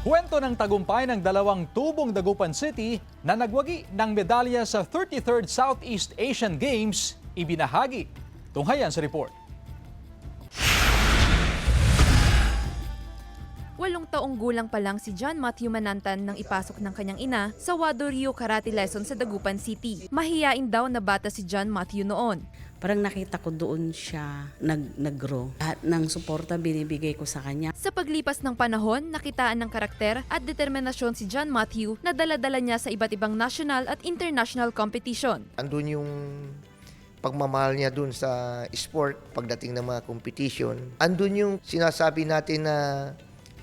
Kwento ng tagumpay ng dalawang tubong Dagupan City na nagwagi ng medalya sa 33rd Southeast Asian Games ibinahagi. Tunghayan sa report. 8 taong gulang pa lang si John Matthew Manantan nang ipasok ng kanyang ina sa Wado Ryu Karate Lesson sa Dagupan City. Mahiyain daw na bata si John Matthew noon. Parang nakita ko doon siya nag-grow. Lahat ng suporta binibigay ko sa kanya. Sa paglipas ng panahon, nakitaan ng karakter at determinasyon si John Matthew na dala-dala niya sa iba't ibang national at international competition. Andun yung pagmamahal niya dun sa sport pagdating ng mga competition. Andun yung sinasabi natin na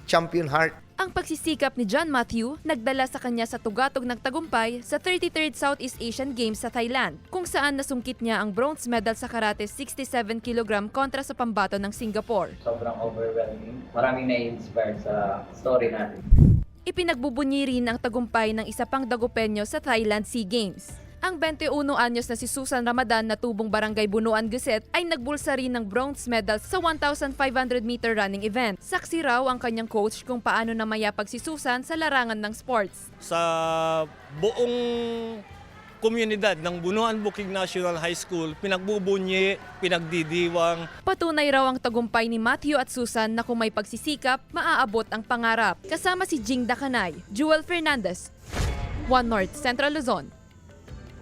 champion heart. Ang pagsisikap ni John Matthew nagdala sa kanya sa tugatog ng tagumpay sa 33rd Southeast Asian Games sa Thailand, kung saan nasungkit niya ang bronze medal sa karate 67 kg kontra sa pambato ng Singapore. Sobrang overwhelming. Maraming na-inspire sa story natin. Ipinagbubunyi rin ang tagumpay ng isa pang Dagupenyo sa Thailand SEA Games. Ang 21 anyos na si Susan Ramadan na tubong Barangay Bunuan Guset ay nagbulsa rin ng bronze medal sa 1,500-meter running event. Saksi raw ang kanyang coach kung paano namayapag si Susan sa larangan ng sports. Sa buong komunidad ng Bunuan Bukid National High School, pinagbubunyi, pinagdidiwang. Patunay raw ang tagumpay ni Matthew at Susan na kung may pagsisikap, maaabot ang pangarap. Kasama si Jing Dakanay, Jewel Fernandez, One North Central Luzon.